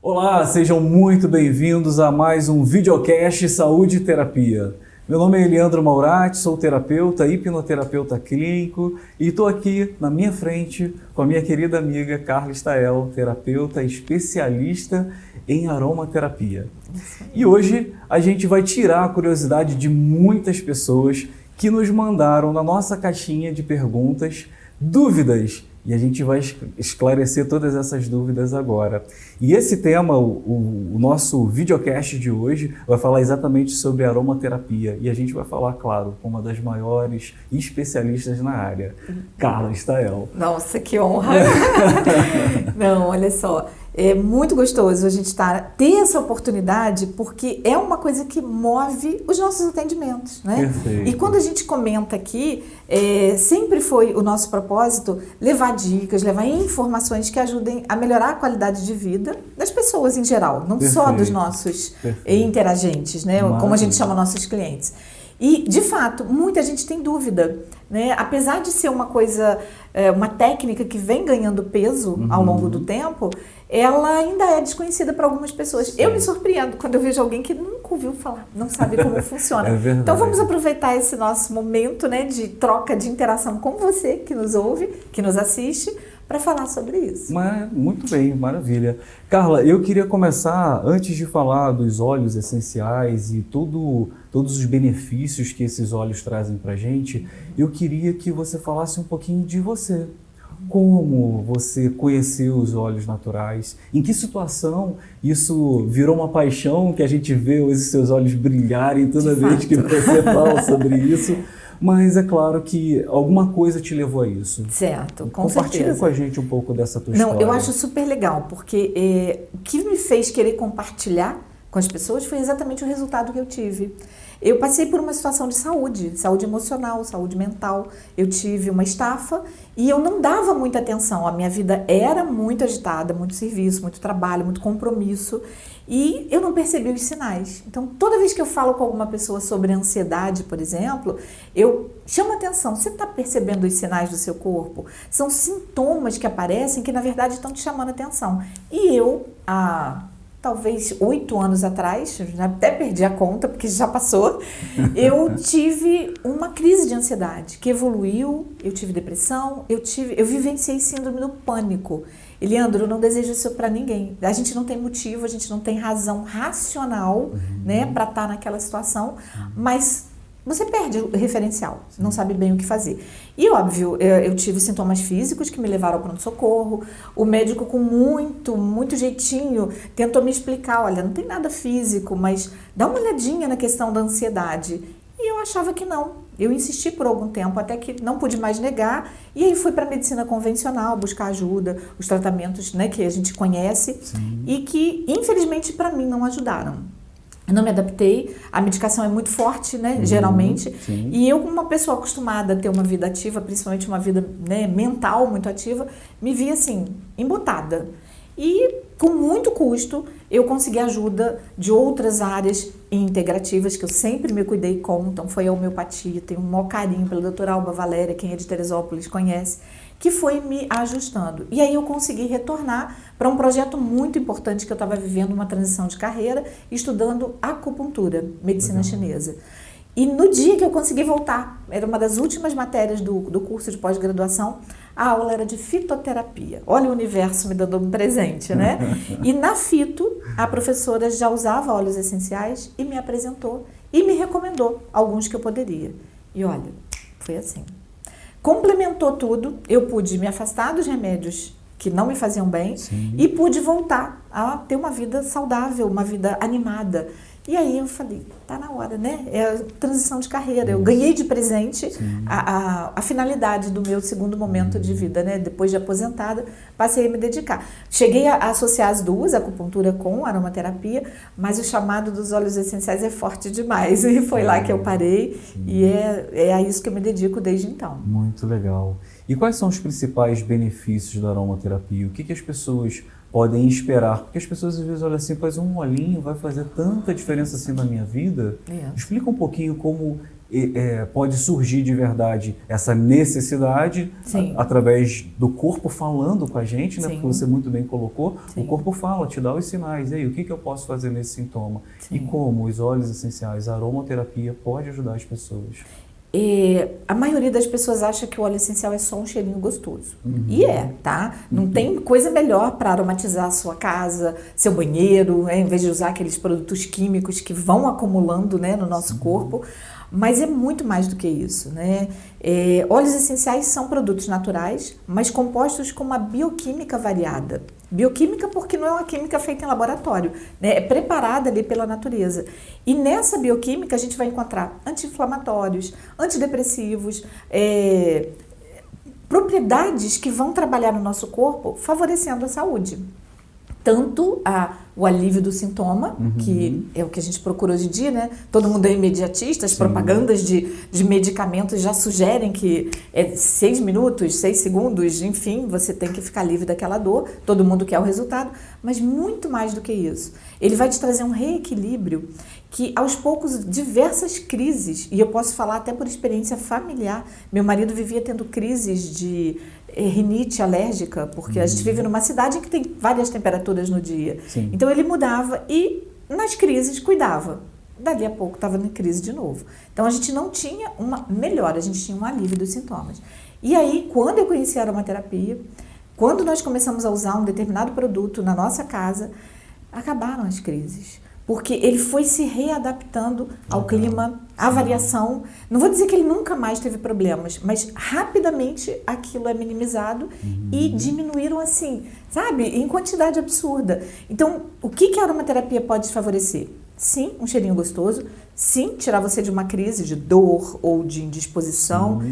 Olá, sejam muito bem-vindos a mais um videocast Saúde e Terapia. Meu nome é Eliandro Maurati, sou terapeuta, hipnoterapeuta clínico e estou aqui na minha frente com a minha querida amiga Carla Stael, terapeuta especialista em aromaterapia. E hoje a gente vai tirar a curiosidade de muitas pessoas que nos mandaram na nossa caixinha de perguntas dúvidas. E a gente vai esclarecer todas essas dúvidas agora. E esse tema, o nosso videocast de hoje, vai falar exatamente sobre aromaterapia. E a gente vai falar, claro, com uma das maiores especialistas na área, Carla Stael. Nossa, que honra! Não, olha só, é muito gostoso a gente ter essa oportunidade, porque é uma coisa que move os nossos atendimentos, né? Perfeito. E quando a gente comenta aqui, sempre foi o nosso propósito levar dicas, levar informações que ajudem a melhorar a qualidade de vida das pessoas em geral, não só dos nossos interagentes, né? Maravilha. Como a gente chama nossos clientes. E, de fato, muita gente tem dúvida, né? Apesar de ser uma coisa, uma técnica que vem ganhando peso ao longo do tempo, ela ainda é desconhecida para algumas pessoas. Sim. Eu me surpreendo quando eu vejo alguém que nunca ouviu falar, não sabe como funciona. É verdade. Então vamos aproveitar esse nosso momento, né, de troca, de interação com você que nos ouve, que nos assiste, para falar sobre isso. Muito bem, maravilha. Carla, eu queria começar, antes de falar dos óleos essenciais e todos os benefícios que esses óleos trazem para a gente, eu queria que você falasse um pouquinho de você. Como você conheceu os óleos naturais? Em que situação isso virou uma paixão que a gente vê os seus olhos brilharem toda vez que você fala sobre isso? Mas é claro que alguma coisa te levou a isso. Certo, com Compartilha certeza. com a gente um pouco dessa tua Não, história. eu acho super legal, porque o que me fez querer compartilhar com as pessoas foi exatamente o resultado que eu tive. Eu passei por uma situação de saúde emocional, saúde mental. Eu tive uma estafa e eu não dava muita atenção. A minha vida era muito agitada, muito serviço, muito trabalho, muito compromisso. E eu não percebi os sinais. Então, toda vez que eu falo com alguma pessoa sobre ansiedade, por exemplo, eu chamo atenção. Você está percebendo os sinais do seu corpo? São sintomas que aparecem que, na verdade, estão te chamando atenção. E eu, talvez 8 anos atrás, já até perdi a conta, porque já passou, eu tive uma crise de ansiedade que evoluiu, eu tive depressão, eu vivenciei síndrome do pânico. Eliandro, eu não desejo isso para ninguém. A gente não tem motivo, a gente não tem razão racional, né, para estar naquela situação, mas você perde o referencial, não sabe bem o que fazer. E óbvio, eu tive sintomas físicos que me levaram ao pronto-socorro. O médico, com muito jeitinho, tentou me explicar, olha, não tem nada físico, mas dá uma olhadinha na questão da ansiedade. E eu achava que não. Eu insisti por algum tempo, até que não pude mais negar, e aí fui para a medicina convencional buscar ajuda, os tratamentos, né, que a gente conhece. Sim. E que, infelizmente, para mim não ajudaram. Eu não me adaptei, a medicação é muito forte, né, geralmente, sim. E eu, como uma pessoa acostumada a ter uma vida ativa, principalmente uma vida, né, mental muito ativa, me vi assim, embotada. E com muito custo eu consegui ajuda de outras áreas integrativas que eu sempre me cuidei com, então foi a homeopatia, tenho um maior carinho pela doutora Alba Valéria, quem é de Teresópolis conhece, que foi me ajustando. E aí eu consegui retornar para um projeto muito importante que eu estava vivendo, uma transição de carreira, estudando acupuntura, medicina chinesa. E no dia que eu consegui voltar, era uma das últimas matérias do curso de pós-graduação, a aula era de fitoterapia. Olha o universo me dando um presente, né? E na fito, a professora já usava óleos essenciais e me apresentou e me recomendou alguns que eu poderia. E olha, foi assim. Complementou tudo, eu pude me afastar dos remédios que não me faziam bem. Sim. E pude voltar a ter uma vida saudável, uma vida animada. E aí eu falei, tá na hora, né? É a transição de carreira. Eu ganhei de presente a finalidade do meu segundo momento de vida, né? Depois de aposentada, passei a me dedicar. Cheguei a associar as duas, a acupuntura com a aromaterapia, mas o chamado dos óleos essenciais é forte demais. E foi lá que eu parei. E é a isso que eu me dedico desde então. Muito legal. E quais são os principais benefícios da aromaterapia? O que as pessoas podem esperar? Porque as pessoas às vezes olham assim, pois um olhinho vai fazer tanta diferença assim na minha vida. Explica um pouquinho como pode surgir de verdade essa necessidade através do corpo falando com a gente, né? Porque você muito bem colocou, o corpo fala, te dá os sinais. E aí, o que eu posso fazer nesse sintoma? E como os óleos essenciais, a aromaterapia pode ajudar as pessoas? A maioria das pessoas acha que o óleo essencial é só um cheirinho gostoso. E tá? Não tem coisa melhor para aromatizar a sua casa, seu banheiro, em vez de usar aqueles produtos químicos que vão acumulando, né, no nosso corpo. Mas é muito mais do que isso, né? Óleos essenciais são produtos naturais, mas compostos com uma bioquímica variada. Bioquímica porque não é uma química feita em laboratório, né? É preparada ali pela natureza. E nessa bioquímica a gente vai encontrar anti-inflamatórios, antidepressivos, propriedades que vão trabalhar no nosso corpo favorecendo a saúde. Tanto o alívio do sintoma, que é o que a gente procura hoje em dia, né? Todo mundo é imediatista, as propagandas de medicamentos já sugerem que 6 minutos, 6 segundos, enfim, você tem que ficar livre daquela dor, todo mundo quer o resultado, mas muito mais do que isso. Ele vai te trazer um reequilíbrio que, aos poucos, diversas crises, e eu posso falar até por experiência familiar, meu marido vivia tendo crises de rinite alérgica, porque a gente vive numa cidade em que tem várias temperaturas no dia. Então ele mudava e nas crises cuidava. Dali a pouco estava em crise de novo. Então a gente não tinha uma melhora, a gente tinha um alívio dos sintomas. E aí, quando eu conheci a aromaterapia, quando nós começamos a usar um determinado produto na nossa casa, acabaram as crises. Porque ele foi se readaptando ao clima, à variação. Não vou dizer que ele nunca mais teve problemas, mas rapidamente aquilo é minimizado e diminuíram assim, sabe, em quantidade absurda. Então, o que a aromaterapia pode favorecer? Sim, um cheirinho gostoso. Sim, tirar você de uma crise de dor ou de indisposição.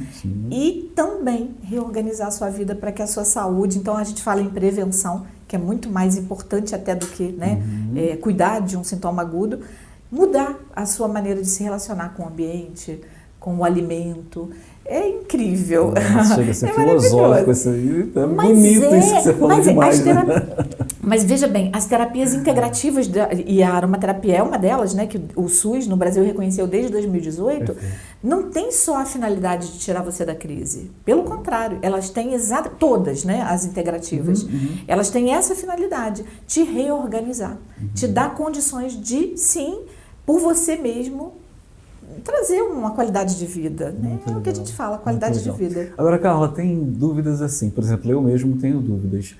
E também reorganizar a sua vida para que a sua saúde... Então, a gente fala em prevenção, que é muito mais importante até do que, né, cuidar de um sintoma agudo. Mudar a sua maneira de se relacionar com o ambiente, com o alimento. É incrível. Chega a ser filosófico isso aí. É bonito isso que você falou demais. Mas veja bem, as terapias integrativas, e a aromaterapia é uma delas, né, que o SUS no Brasil reconheceu desde 2018, não tem só a finalidade de tirar você da crise. Pelo contrário, elas têm todas, né, as integrativas, elas têm essa finalidade, te reorganizar, te dar condições de, sim, por você mesmo, trazer uma qualidade de vida, né? É o que a gente fala, qualidade de vida. Agora, Carla, tem dúvidas assim, por exemplo, eu mesmo tenho dúvidas.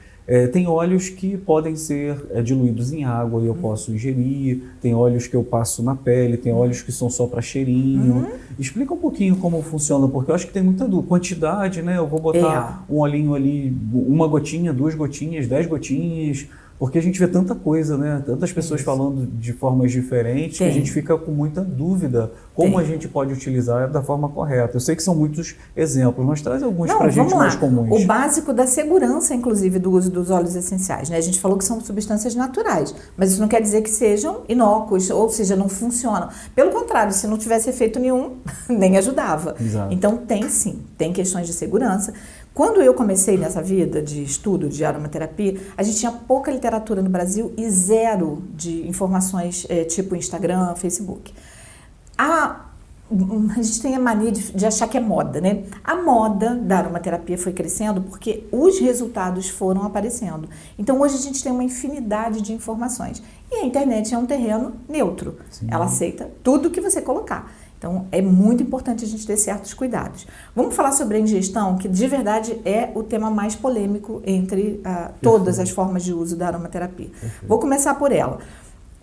Tem óleos que podem ser diluídos em água e eu posso ingerir, tem óleos que eu passo na pele, tem óleos que são só para cheirinho. Explica um pouquinho como funciona, porque eu acho que tem muita dúvida. Quantidade, né? Eu vou botar um olhinho ali, uma gotinha, 2 gotinhas, 10 gotinhas... Porque a gente vê tanta coisa, né? Tantas pessoas falando de formas diferentes que a gente fica com muita dúvida como a gente pode utilizar da forma correta. Eu sei que são muitos exemplos, mas traz alguns para a gente mais comuns. O básico da segurança, inclusive, do uso dos óleos essenciais, né? A gente falou que são substâncias naturais, mas isso não quer dizer que sejam inócuos, ou seja, não funcionam. Pelo contrário, se não tivesse efeito nenhum, nem ajudava. Então tem sim, tem questões de segurança. Quando eu comecei nessa vida de estudo de aromaterapia, a gente tinha pouca literatura no Brasil e zero de informações tipo Instagram, Facebook. A gente tem a mania de achar que é moda, né? A moda da aromaterapia foi crescendo porque os resultados foram aparecendo. Então, hoje a gente tem uma infinidade de informações. E a internet é um terreno neutro. Ela aceita tudo que você colocar. Então, é muito importante a gente ter certos cuidados. Vamos falar sobre a ingestão, que de verdade é o tema mais polêmico entre todas as formas de uso da aromaterapia. Vou começar por ela.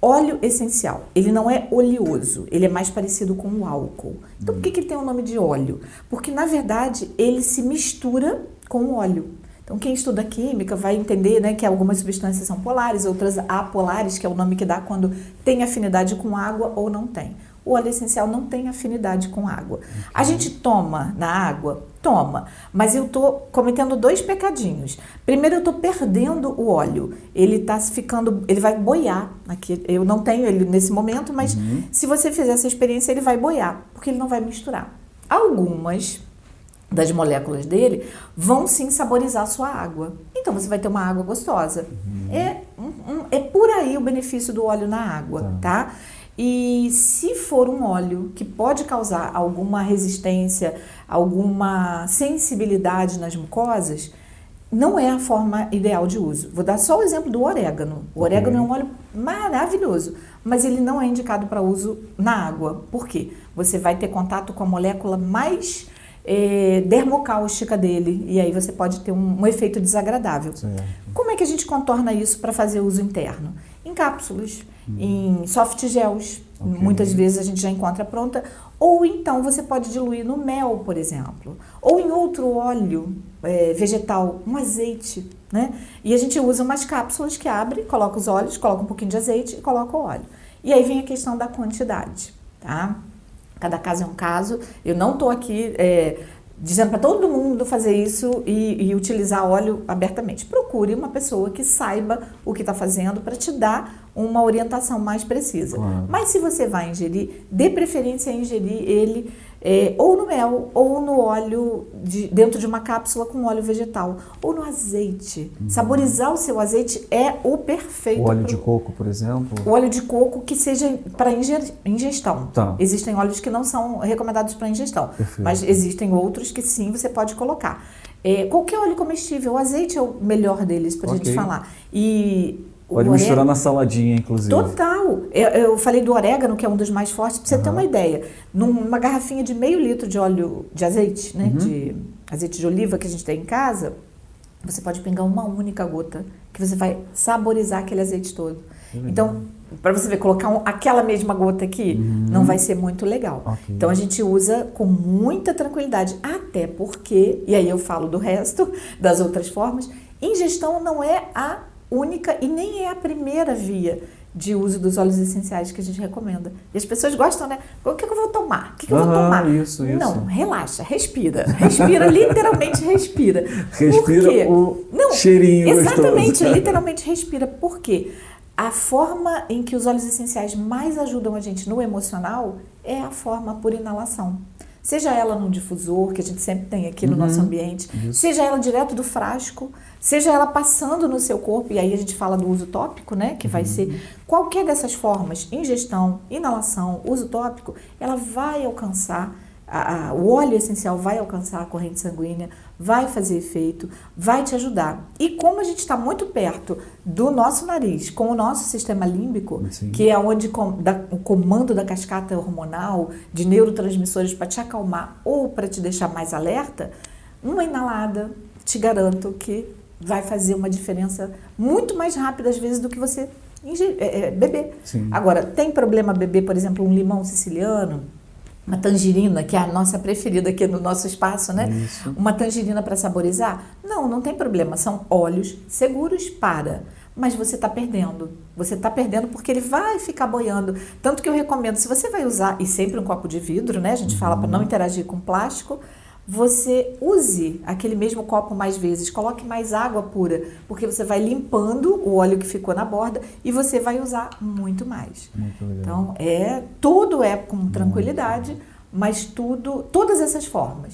Óleo essencial, ele não é oleoso, ele é mais parecido com o álcool. Então, por que ele tem o nome de óleo? Porque, na verdade, ele se mistura com o óleo. Então, quem estuda química vai entender, né, que algumas substâncias são polares, outras apolares, que é o nome que dá quando tem afinidade com água ou não tem. O óleo essencial não tem afinidade com água. A gente toma na água? Toma. Mas eu estou cometendo 2 pecadinhos. Primeiro, eu estou perdendo o óleo. Ele está ficando, ele vai boiar. Aqui, eu não tenho ele nesse momento, mas se você fizer essa experiência, ele vai boiar, porque ele não vai misturar. Algumas das moléculas dele vão sim saborizar a sua água. Então, você vai ter uma água gostosa. É por aí o benefício do óleo na água, tá? E se for um óleo que pode causar alguma resistência, alguma sensibilidade nas mucosas, não é a forma ideal de uso. Vou dar só o exemplo do orégano. O orégano é um óleo maravilhoso, mas ele não é indicado para uso na água. Por quê? Você vai ter contato com a molécula mais dermocáustica dele, e aí você pode ter um efeito desagradável. Certo. Como é que a gente contorna isso para fazer uso interno? Em cápsulas, em soft gels, muitas vezes a gente já encontra pronta, ou então você pode diluir no mel, por exemplo, ou em outro óleo vegetal, um azeite, né? E a gente usa umas cápsulas que abre, coloca os óleos, coloca um pouquinho de azeite e coloca o óleo. E aí vem a questão da quantidade, tá? Cada caso é um caso. Eu não estou aqui dizendo para todo mundo fazer isso e utilizar óleo abertamente. Procure uma pessoa que saiba o que está fazendo para te dar uma orientação mais precisa. Claro. Mas se você vai ingerir, dê preferência a ingerir ele ou no mel, ou no óleo, dentro de uma cápsula com óleo vegetal, ou no azeite. Saborizar o seu azeite é o perfeito. O óleo de coco, por exemplo? O óleo de coco que seja para ingestão. Tá. Existem óleos que não são recomendados para ingestão, perfeito. Mas existem outros que sim, você pode colocar. Qualquer óleo comestível, o azeite é o melhor deles, para a gente falar. Pode misturar na saladinha, inclusive. Total. Eu falei do orégano, que é um dos mais fortes, para você ter uma ideia. Numa garrafinha de meio litro de óleo de azeite, né, de azeite de oliva que a gente tem em casa, você pode pingar uma única gota, que você vai saborizar aquele azeite todo. Então, para você ver, colocar aquela mesma gota aqui, não vai ser muito legal. Okay. Então, a gente usa com muita tranquilidade, até porque, e aí eu falo do resto, das outras formas, ingestão não é a única e nem é a primeira via de uso dos óleos essenciais que a gente recomenda. E as pessoas gostam, né? O que eu vou tomar? O que eu vou tomar? Isso. Não, relaxa, respira. Respira, literalmente respira. Respira o cheirinho exatamente, gostoso. Literalmente respira. Por quê? A forma em que os óleos essenciais mais ajudam a gente no emocional é a forma por inalação. Seja ela num difusor, que a gente sempre tem aqui no nosso ambiente, seja ela direto do frasco, seja ela passando no seu corpo, e aí a gente fala do uso tópico, né? Que vai ser qualquer dessas formas, ingestão, inalação, uso tópico, ela vai alcançar, o óleo essencial vai alcançar a corrente sanguínea, vai fazer efeito, vai te ajudar. E como a gente está muito perto do nosso nariz, com o nosso sistema límbico, que é onde o comando da cascata hormonal, de neurotransmissores para te acalmar ou para te deixar mais alerta, uma inalada, te garanto que vai fazer uma diferença muito mais rápida, às vezes, do que você beber. Sim. Agora, tem problema beber, por exemplo, um limão siciliano, uma tangerina, que é a nossa preferida aqui no nosso espaço, né? Isso. Uma tangerina para saborizar? Não tem problema. São óleos seguros mas você está perdendo. Você está perdendo porque ele vai ficar boiando. Tanto que eu recomendo, se você vai usar, e sempre um copo de vidro, né? A gente fala para não interagir com plástico, você use aquele mesmo copo mais vezes, coloque mais água pura, porque você vai limpando o óleo que ficou na borda e você vai usar muito mais. Muito legal. Então, tudo é com tranquilidade, mas todas essas formas,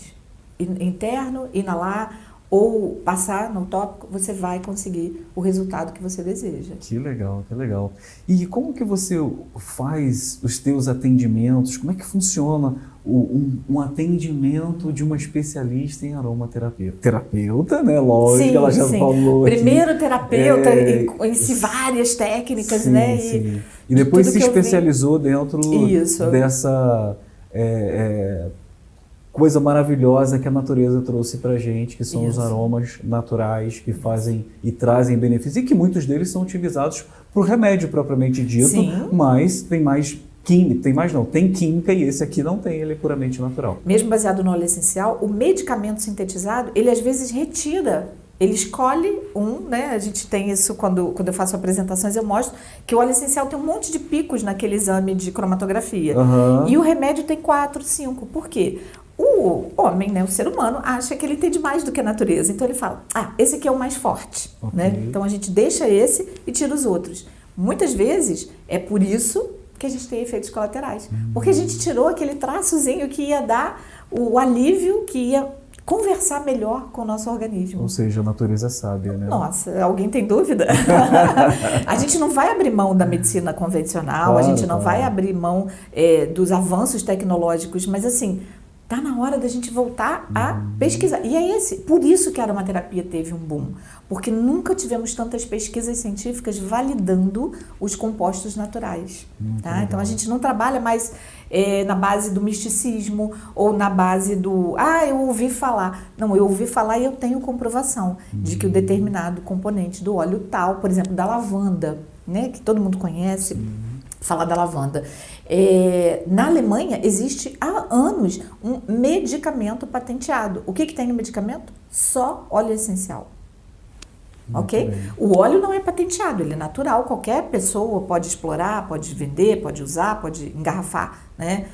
interno, inalar ou passar no tópico, você vai conseguir o resultado que você deseja. Que legal, que legal. E como que você faz os teus atendimentos? Como é que funciona um atendimento de uma especialista em aromaterapia? Terapeuta, né? Lógico, ela já falou. Primeiro aqui. Terapeuta, conheci várias técnicas, né? E depois se especializou dentro dessa coisa maravilhosa que a natureza trouxe pra gente, que são os aromas naturais que fazem e trazem benefícios, e que muitos deles são utilizados para o remédio propriamente dito, mas tem química, e esse aqui não tem, ele é puramente natural. Mesmo baseado no óleo essencial, o medicamento sintetizado, ele às vezes retira, ele escolhe né? A gente tem isso quando eu faço apresentações, eu mostro que o óleo essencial tem um monte de picos naquele exame de cromatografia. E o remédio tem 4, 5. Por quê? O homem, né, o ser humano, acha que ele entende mais do que a natureza. Então ele fala, esse aqui é o mais forte. Né? Então a gente deixa esse e tira os outros. Muitas vezes é por isso que a gente tem efeitos colaterais. Porque a gente tirou aquele traçozinho que ia dar o alívio, que ia conversar melhor com o nosso organismo. Ou seja, a natureza é sábia, né? Nossa, alguém tem dúvida? A gente não vai abrir mão da medicina convencional, Claro, a gente não claro. vai abrir mão dos avanços tecnológicos, mas assim, tá na hora da gente voltar a pesquisar. E é por isso que a aromaterapia teve um boom, porque nunca tivemos tantas pesquisas científicas validando os compostos naturais. Tá? Então a gente não trabalha mais na base do misticismo ou na base do eu ouvi falar. Não, eu ouvi falar e eu tenho comprovação de que o determinado componente do óleo tal, por exemplo, da lavanda, né, que todo mundo conhece, falar da lavanda. Na Alemanha existe há anos um medicamento patenteado. O que tem no medicamento? Só óleo essencial. Ok? O óleo não é patenteado, ele é natural, qualquer pessoa pode explorar, pode vender, pode usar, pode engarrafar, né?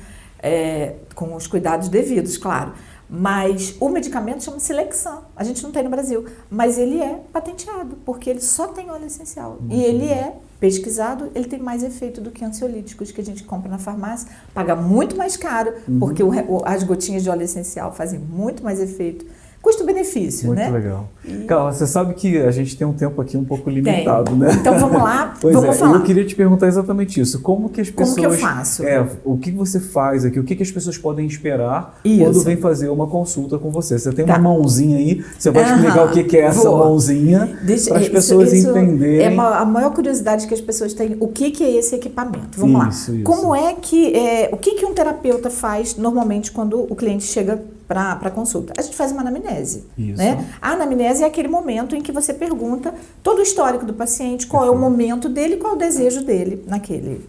Com os cuidados devidos, claro. Mas o medicamento chama-se Lexan, a gente não tem no Brasil, mas ele é patenteado, porque ele só tem óleo essencial. E ele é pesquisado, ele tem mais efeito do que ansiolíticos que a gente compra na farmácia, paga muito mais caro, porque as gotinhas de óleo essencial fazem muito mais efeito. Custo-benefício, né? Muito legal. Carla, você sabe que a gente tem um tempo aqui um pouco limitado, né? Então vamos lá, vamos falar. Eu queria te perguntar exatamente isso. Como que as pessoas... Como que eu faço? O que você faz aqui? O que as pessoas podem esperar quando vem fazer uma consulta com você? Você tem uma mãozinha aí, você vai explicar o que é essa mãozinha para as pessoas entenderem. A maior curiosidade que as pessoas têm, o que é esse equipamento? Vamos lá. Como é que... o que um terapeuta faz normalmente quando o cliente chega para consulta? A gente faz uma anamnese. Né? A anamnese é aquele momento em que você pergunta todo o histórico do paciente, qual é o momento dele, qual é o desejo dele naquela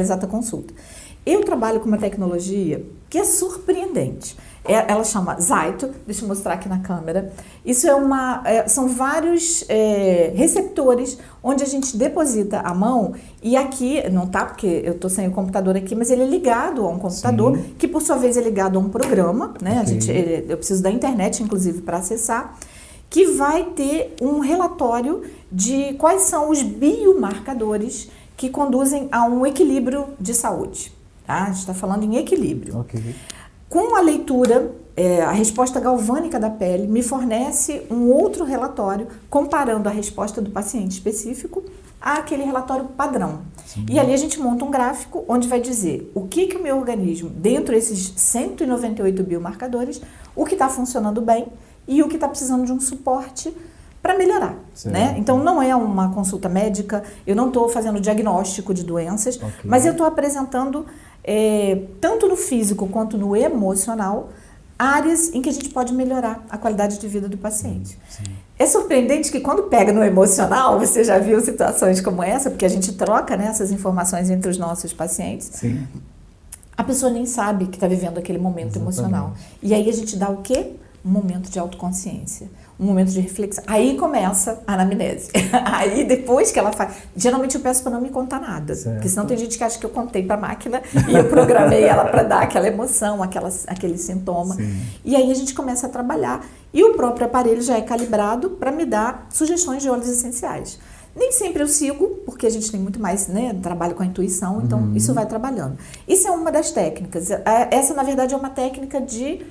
exata consulta. Eu trabalho com uma tecnologia que é surpreendente. Ela chama Zaito, deixa eu mostrar aqui na câmera. Isso são vários receptores onde a gente deposita a mão e aqui, não tá porque eu estou sem o computador aqui, mas ele é ligado a um computador que por sua vez é ligado a um programa, né? Eu preciso da internet inclusive para acessar, que vai ter um relatório de quais são os biomarcadores que conduzem a um equilíbrio de saúde. Tá? A gente está falando em equilíbrio. Com a leitura, a resposta galvânica da pele me fornece um outro relatório comparando a resposta do paciente específico àquele relatório padrão. E ali a gente monta um gráfico onde vai dizer o que o meu organismo, dentro desses 198 biomarcadores, o que está funcionando bem e o que está precisando de um suporte para melhorar. Né? Então não é uma consulta médica, eu não estou fazendo diagnóstico de doenças, mas eu estou apresentando tanto no físico quanto no emocional, áreas em que a gente pode melhorar a qualidade de vida do paciente. É surpreendente que quando pega no emocional, você já viu situações como essa, porque a gente troca, né, essas informações entre os nossos pacientes, a pessoa nem sabe que está vivendo aquele momento emocional. E aí a gente dá o quê? Um momento de autoconsciência, um momento de reflexão. Aí começa a anamnese. Aí depois que ela faz... Geralmente eu peço para não me contar nada, porque senão tem gente que acha que eu contei para a máquina e eu programei ela para dar aquela emoção, aquele sintoma. E aí a gente começa a trabalhar e o próprio aparelho já é calibrado para me dar sugestões de óleos essenciais. Nem sempre eu sigo, porque a gente tem muito mais, né, trabalho com a intuição, então isso vai trabalhando. Isso é uma das técnicas. Essa, na verdade, é uma técnica de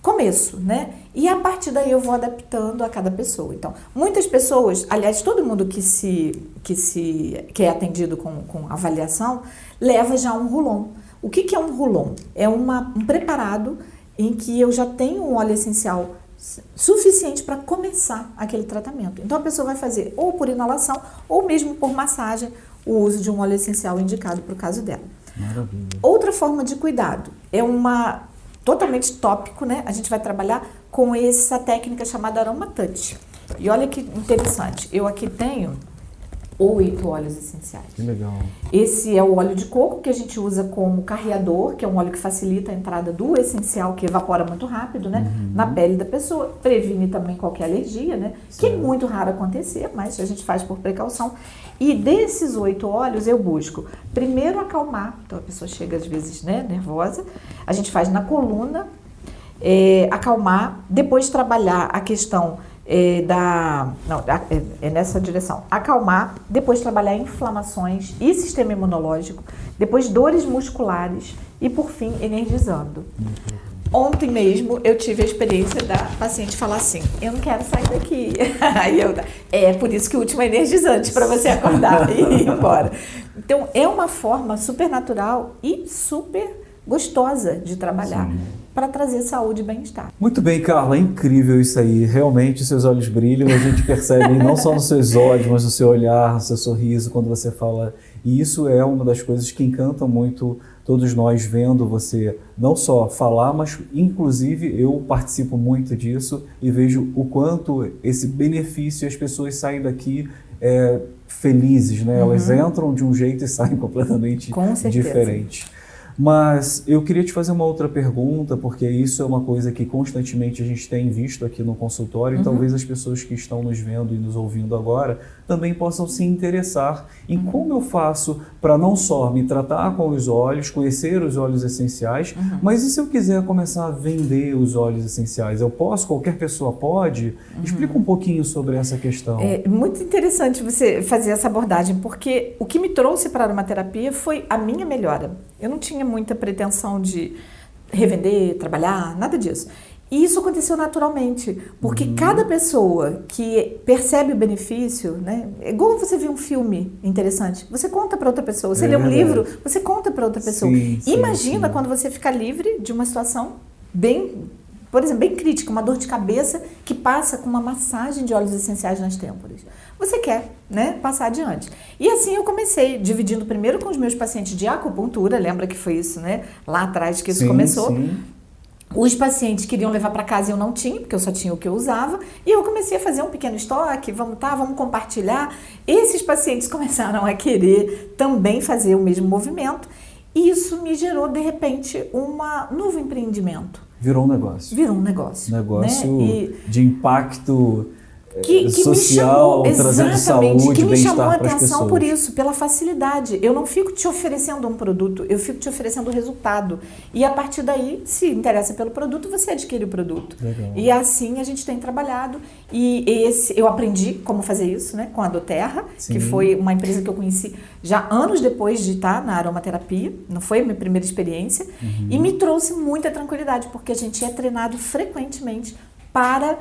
começo, né? E a partir daí eu vou adaptando a cada pessoa. Então, muitas pessoas, aliás, todo mundo que é atendido com avaliação, leva já um Roulon. O que é um Roulon? É um preparado em que eu já tenho um óleo essencial suficiente para começar aquele tratamento. Então, a pessoa vai fazer ou por inalação ou mesmo por massagem o uso de um óleo essencial indicado para o caso dela. Maravilha. Outra forma de cuidado é totalmente tópico, né? A gente vai trabalhar com essa técnica chamada Aroma Touch. E olha que interessante, eu aqui tenho 8 óleos essenciais. Que legal. Esse é o óleo de coco que a gente usa como carreador, que é um óleo que facilita a entrada do essencial, que evapora muito rápido, né? Na pele da pessoa, previne também qualquer alergia, né? Que é muito raro acontecer, mas a gente faz por precaução. E desses 8 óleos eu busco primeiro acalmar, então a pessoa chega às vezes, né, nervosa, a gente faz na coluna, acalmar, depois trabalhar a questão nessa direção, acalmar, depois trabalhar inflamações e sistema imunológico, depois dores musculares e por fim energizando. Ontem mesmo eu tive a experiência da paciente falar assim, eu não quero sair daqui. Aí por isso que o último é energizante para você acordar e ir embora. Então é uma forma super natural e super gostosa de trabalhar para trazer saúde e bem-estar. Muito bem, Carla, é incrível isso aí. Realmente seus olhos brilham, a gente percebe não só nos seus olhos, mas no seu olhar, no seu sorriso, quando você fala. E isso é uma das coisas que encanta muito todos nós vendo você não só falar, mas inclusive eu participo muito disso e vejo o quanto esse benefício, as pessoas saem daqui felizes, né? Elas entram de um jeito e saem completamente diferente. Mas eu queria te fazer uma outra pergunta, porque isso é uma coisa que constantemente a gente tem visto aqui no consultório, e talvez as pessoas que estão nos vendo e nos ouvindo agora também possam se interessar em como eu faço para não só me tratar com os óleos, conhecer os óleos essenciais, mas e se eu quiser começar a vender os óleos essenciais? Eu posso? Qualquer pessoa pode? Explica um pouquinho sobre essa questão. É muito interessante você fazer essa abordagem, porque o que me trouxe para a aromaterapia foi a minha melhora. Eu não tinha muita pretensão de revender, trabalhar, nada disso. E isso aconteceu naturalmente, porque cada pessoa que percebe o benefício, né, é igual você ver um filme interessante, você conta para outra pessoa, você lê um livro, você conta para outra pessoa. Imagina quando você fica livre de uma situação por exemplo, bem crítica, uma dor de cabeça que passa com uma massagem de óleos essenciais nas têmporas. Você quer, né, passar adiante. E assim eu comecei, dividindo primeiro com os meus pacientes de acupuntura, lembra que foi isso, né, lá atrás que isso começou. Os pacientes queriam levar para casa e eu não tinha, porque eu só tinha o que eu usava. E eu comecei a fazer um pequeno estoque, vamos compartilhar. Esses pacientes começaram a querer também fazer o mesmo movimento. E isso me gerou, de repente, um novo empreendimento. Virou um negócio. Virou um negócio. Negócio, né? de impacto que social, me chamou, trazendo saúde, que me chamou a bem-estar para as atenção pessoas. por isso, pela facilidade. Eu não fico te oferecendo um produto, eu fico te oferecendo o resultado. E a partir daí, se interessa pelo produto, você adquire o produto. Legal. E assim a gente tem trabalhado. E eu aprendi como fazer isso, né, com a Doterra, que foi uma empresa que eu conheci já anos depois de estar na aromaterapia. Não foi a minha primeira experiência. E me trouxe muita tranquilidade, porque a gente é treinado frequentemente para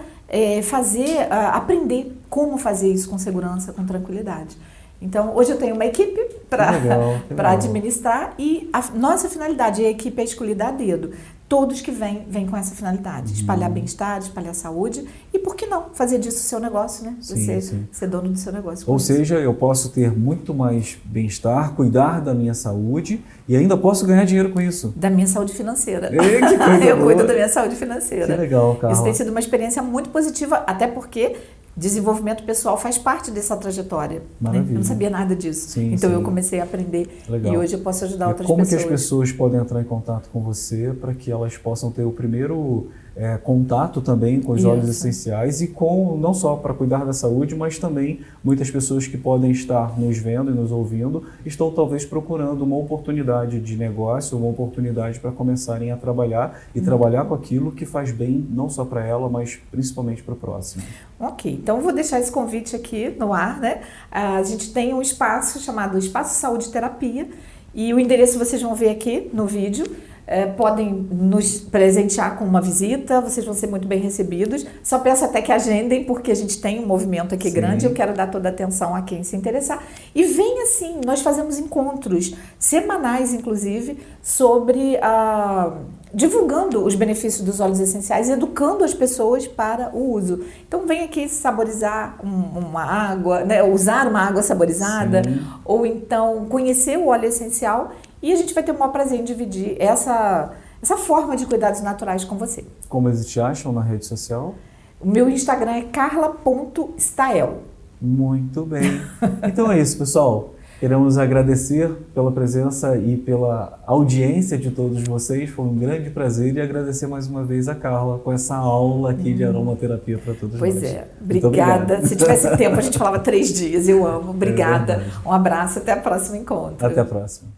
aprender como fazer isso com segurança, com tranquilidade. Então, hoje eu tenho uma equipe para administrar e a nossa finalidade, a equipe é escolhida a dedo. Todos que vêm com essa finalidade, espalhar bem-estar, espalhar saúde e, por que não, fazer disso o seu negócio, né? Você ser dono do seu negócio. Ou seja, eu posso ter muito mais bem-estar, cuidar da minha saúde e ainda posso ganhar dinheiro com isso. Da minha saúde financeira. Que coisa eu boa. cuido da minha saúde financeira. Que legal, Carla. Isso tem sido uma experiência muito positiva, até porque desenvolvimento pessoal faz parte dessa trajetória. Né? Eu não sabia nada disso. Então eu comecei a aprender e hoje eu posso ajudar outras pessoas. Como que as pessoas podem entrar em contato com você para que elas possam ter o primeiro contato também com os óleos essenciais e com, não só para cuidar da saúde, mas também muitas pessoas que podem estar nos vendo e nos ouvindo estão talvez procurando uma oportunidade de negócio, uma oportunidade para começarem a trabalhar e trabalhar com aquilo que faz bem não só para ela, mas principalmente para o próximo. Ok, então eu vou deixar esse convite aqui no ar, né? A gente tem um espaço chamado Espaço Saúde Terapia e o endereço vocês vão ver aqui no vídeo. Podem nos presentear com uma visita, vocês vão ser muito bem recebidos. Só peço até que agendem, porque a gente tem um movimento aqui grande, eu quero dar toda a atenção a quem se interessar. E vem assim, nós fazemos encontros semanais, inclusive, sobre divulgando os benefícios dos óleos essenciais, educando as pessoas para o uso. Então vem aqui saborizar uma água, né, usar uma água saborizada, ou então conhecer o óleo essencial. E a gente vai ter o maior prazer em dividir essa forma de cuidados naturais com você. Como eles te acham na rede social? O meu Instagram é carla.stael. Muito bem. Então é isso, pessoal. Queremos agradecer pela presença e pela audiência de todos vocês. Foi um grande prazer e agradecer mais uma vez a Carla com essa aula aqui de aromaterapia para todos nós. Pois é. Obrigada. Se tivesse tempo, a gente falava 3 dias. Eu amo. Obrigada. Um abraço. Até o próximo encontro. Até a próxima.